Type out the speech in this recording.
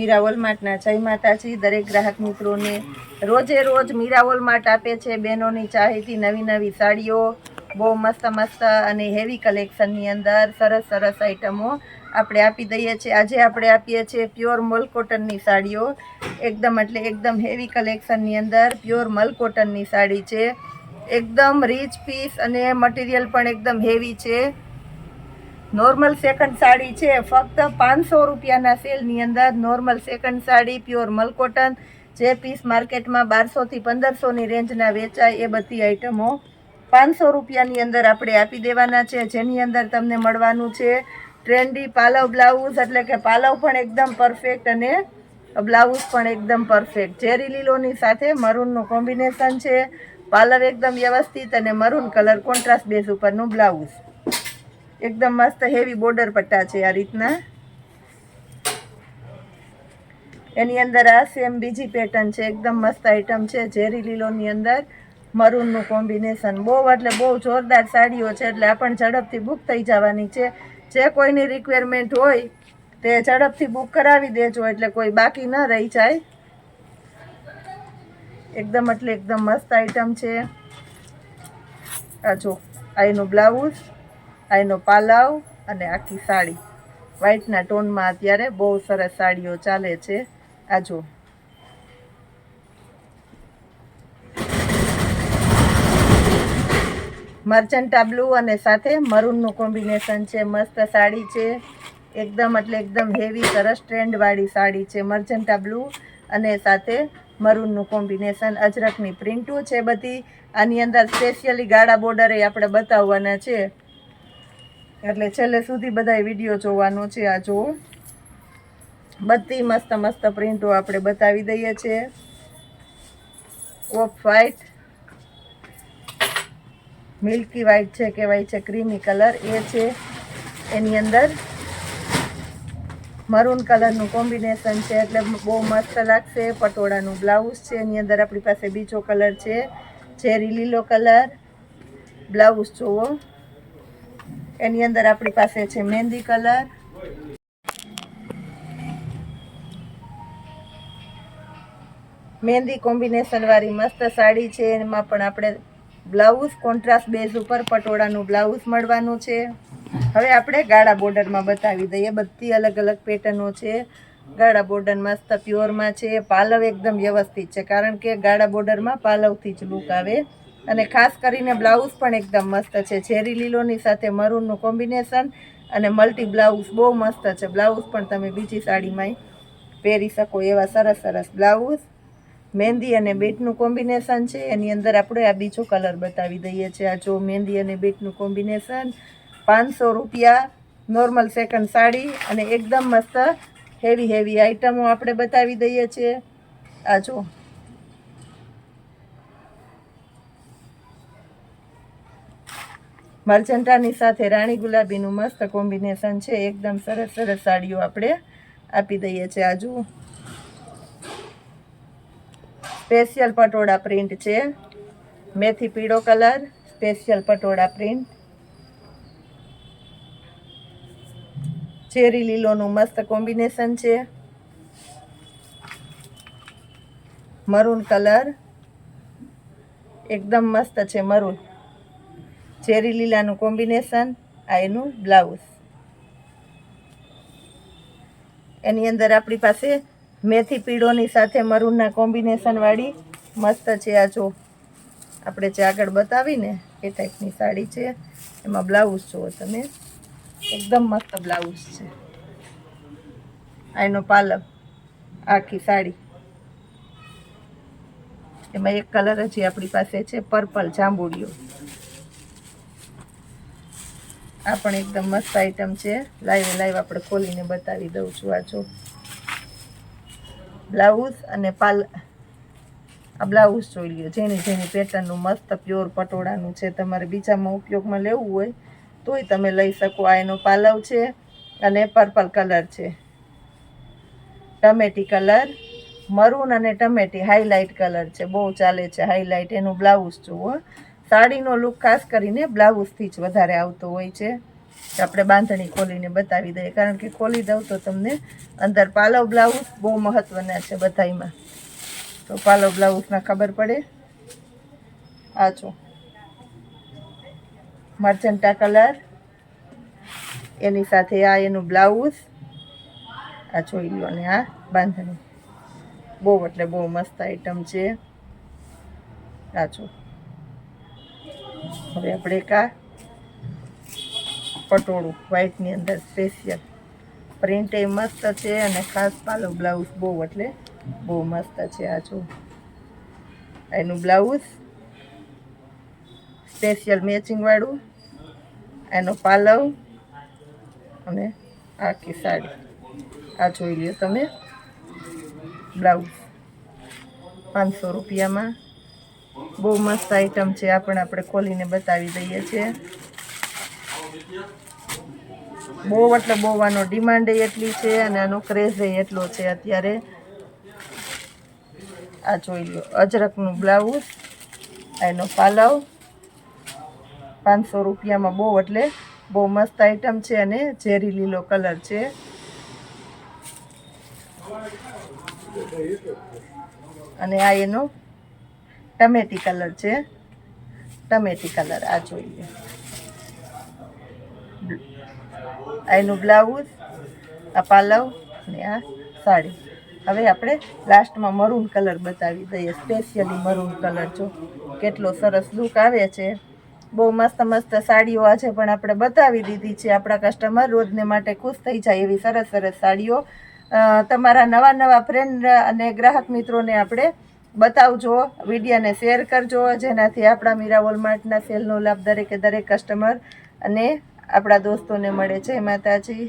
મીરા વોલમાર્ટના જય માતાજી દરેક ગ્રાહક મિત્રોને રોજે રોજ મીરા વોલમાર્ટ આપે છે બહેનોની ચાહીતી નવી નવી સાડીઓ, બહુ મસ્ત મસ્ત અને હેવી કલેક્શનની અંદર સરસ સરસ આઈટમો આપણે આપી દઈએ છીએ। આજે આપણે આપીએ છીએ પ્યોર મલ કોટનની સાડીઓ, એકદમ એટલે એકદમ હેવી કલેક્શનની અંદર પ્યોર મલ કોટનની સાડી છે। એકદમ રીચ પીસ અને મટીરિયલ પણ એકદમ હેવી છે। નોર્મલ સેકન્ડ સાડી છે ફક્ત 500 રૂપિયાના સેલની અંદર normal second sari pure mul cotton, જે પીસ માર્કેટમાં 1200 થી 1500ની રેન્જના વેચાય એ બધી આઈટમો 500 રૂપિયાની અંદર આપણે આપી દેવાના છે, જેની અંદર તમને મળવાનું છે ટ્રેન્ડી પાલવ બ્લાઉઝ, એટલે કે પાલવ પણ એકદમ પરફેક્ટ અને બ્લાઉઝ પણ એકદમ પરફેક્ટ। ઝેરી લીલોની સાથે મરૂનનું કોમ્બિનેશન છે, પાલવ એકદમ વ્યવસ્થિત અને મરૂન કલર કોન્ટ્રાસ્ટ બેઝ ઉપરનું બ્લાઉઝ, એકદમ મસ્ત હેવી બોર્ડર પટ્ટા છે આ રીતના। એની અંદર આ સેમ બીજી પેટર્ન છે, એકદમ મસ્ત આઈટમ છે ઝેરી લીલોની અંદર મરૂનનું કોમ્બિનેશન। બહુ એટલે બહુ જોરદાર સાડીઓ છે, એટલે આ પણ ઝડપથી બુક થઈ જવાની છે। જે કોઈની રિક્વાયરમેન્ટ હોય તે ઝડપથી બુક કરાવી દેજો, એટલે કોઈ બાકી ન રહી જાય। એકદમ એટલે એકદમ મસ્ત આઈટમ છે। આ જો આ એનું બ્લાઉઝ, આ એનો પાલવ અને આખી સાડી વ્હાઈટના ટોનમાં અત્યારે બહુ સરસ સાડીઓ ચાલે છે। આ જો મર્ચન્ટા બ્લુ અને સાથે મરૂનનું કોમ્બિનેશન છે, મસ્ત સાડી છે એકદમ એટલે એકદમ હેવી સરસ ટ્રેન્ડવાળી સાડી છે। મર્ચન્ટા બ્લુ અને સાથે મરૂનનું કોમ્બિનેશન, અજરકની પ્રિન્ટો છે બધી। આની અંદર સ્પેશિયલી ગાળા બોર્ડરે આપણે બતાવવાના છે, એટલે છેલ્લે સુધી બધા વિડીયો જોવાનો છે। આ જુઓ બધી મસ્ત મસ્ત પ્રિન્ટો આપણે બતાવી દઈએ છીએ। ઓફ વ્હાઈટ, મિલ્કી વ્હાઈટ છે કહેવાય છે, ક્રીમી કલર એ છે। એની અંદર મરૂન કલરનું કોમ્બિનેશન છે, એટલે બહુ મસ્ત લાગશે। પટોળાનું બ્લાઉઝ છે, એની અંદર આપણી પાસે બીજો કલર છે ઝેરી લીલો કલર, બ્લાઉઝ જુઓ એની અંદર આપણી પાસે છે મહેંદી કલર, મહેંદી કોમ્બિનેશન વાળી મસ્ત સાડી છે। એમાં પણ આપણે બ્લાઉઝ કોન્ટ્રાસ્ટ બેઝ ઉપર પટોળાનું બ્લાઉઝ મળવાનું છે। હવે આપણે ગાળા બોર્ડરમાં બતાવી દઈએ, બધી અલગ અલગ પેટર્નો છે। ગાળા બોર્ડર મસ્ત પ્યોરમાં છે, પાલવ એકદમ વ્યવસ્થિત છે, કારણ કે ગાળા બોર્ડરમાં પાલવથી જ લુક આવે, અને ખાસ કરીને બ્લાઉઝ પણ એકદમ મસ્ત છે। ઝેરી લીલોની સાથે મરૂનનું કોમ્બિનેશન અને મલ્ટી બ્લાઉઝ બહુ મસ્ત છે। બ્લાઉઝ પણ તમે બીજી સાડીમાં પહેરી શકો એવા સરસ સરસ બ્લાઉઝ, મહેંદી અને બીટનું કોમ્બિનેશન છે। એની અંદર આપણે આ બીજો કલર બતાવી દઈએ છીએ। આ જો મહેંદી અને બીટનું કોમ્બિનેશન 500 રૂપિયા નોર્મલ સેકન્ડ સાડી, અને એકદમ મસ્ત હેવી હેવી આઈટમો આપણે બતાવી દઈએ છીએ। આ જો મર્ચન્ટાની સાથે રાણી ગુલાબીનું મસ્ત કોમ્બિનેશન છે, એકદમ સરસ સરસ સાડીઓ આપણે આપી દઈએ છીએ। આ જુઓ સ્પેશિયલ પટોળા પ્રિન્ટ છે, મેથી પીળો colour, special patola print, cherry લીલોનું મસ્ત કોમ્બિનેશન છે, મરૂન કલર એકદમ મસ્ત છે, મરૂન ચેરી લીલાનું કોમ્બિનેશન, આ એનું બ્લાઉઝ, એની અંદર આપણી પાસે મેથી પીળોની સાથે મરૂનના કોમ્બિનેશન વાળી મસ્ત છે। આ જો આપણે જે આગળ બતાવીને એ ટાઈપની સાડી છે, એમાં બ્લાઉઝ જુઓ તમે, એકદમ મસ્ત બ્લાઉઝ છે। આ એનો પાલવ, આખી સાડી એમાં એક કલર હજી આપણી પાસે છે પર્પલ જાંબુડિયો, આ પણ એકદમ મસ્ત આઈટમ છે। લાઈવ આપણે ખોલીને બતાવી દઉં છું। આ જો બ્લાઉઝ અને આ બ્લાઉઝ જોઈ લ્યો, જેની જેની પેટર્નનું મસ્ત પ્યોર પટોળાનું છે, તમારે બીજામાં ઉપયોગમાં લેવું હોય તોય તમે લઈ શકો। આ એનો પાલવ છે અને પર્પલ કલર છે, ટમેટી કલર, મરૂન અને ટમેટી હાઈલાઇટ કલર છે, બહુ ચાલે છે હાઈલાઇટ। એનું બ્લાઉઝ જુઓ, સાડીનો લુક ખાસ કરીને બ્લાઉઝથી જ વધારે આવતો હોય છે। કે આપણે બાંધણી ખોલીને બતાવી દઈએ, કારણ કે ખોલી દઉં તો તમને અંદર પાલવ બ્લાઉઝ બહુ મહત્ત્વના છે બધાયમાં, તો પાલવ બ્લાઉઝના ખબર પડે. આ જો મર્ચન્ટા કલર, એની સાથે આ એનું બ્લાઉઝ, આ જોઈ લો, ને આ બાંધણી. બહુ એટલે બહુ મસ્ત આઈટમ છે. આ જો હવે આપણે કા પટોળું વ્હાઈટની અંદર સ્પેશિયલ પ્રિન્ટ એ મસ્ત છે, અને ખાસ પાલવ બ્લાઉઝ બહુ એટલે બહુ મસ્ત છે. આ જો એનું બ્લાઉઝ સ્પેશિયલ મેચિંગવાળું, એનો પાલવ અને આખી સાડી. આ જોઈ લ્યો તમે, બ્લાઉઝ 500 રૂપિયામાં. બહુ મસ્ત આઈટમ છે, આ પણ આપણે ખોલીને બતાવી દઈએ છીએ. બહુ એટલે બહુ આનો ડિમાન્ડ એટલી છે, અને આનો ક્રેઝ એટલો છે અત્યારે. આ જોઈ લો અજરકનું બ્લાઉઝ, એનો પાલવ 500 રૂપિયામાં. બહુ એટલે બહુ મસ્ત આઈટમ છે, અને ઝેરી લીલો કલર છે. અને આ એનો ટમેટી કલર છે, ટમેટી કલર. આ જોઈ લો એનું બ્લાઉઝ, આ પાલવ ને આ સાડી. હવે આપણે લાસ્ટમાં મરૂન કલર બતાવી દઈએ, સ્પેશિયલી મરૂન કલર. જો કેટલો સરસ લુક આવે છે. બહુ મસ્ત મસ્ત સાડીઓ આજે પણ આપણે બતાવી દીધી છે. આપણા કસ્ટમર રોજને માટે ખુશ થઈ જાય એવી સરસ સરસ સાડીઓ તમારા નવા નવા ફ્રેન્ડ અને ગ્રાહક મિત્રોને આપણે બતાવજો, વિડીયોને શેર કરજો, જેનાથી આપણા મીરા વોલમાર્ટના સેલનો લાભ દરેકે દરેક કસ્ટમર અને આપણા દોસ્તોને મળે. જય માતાજી.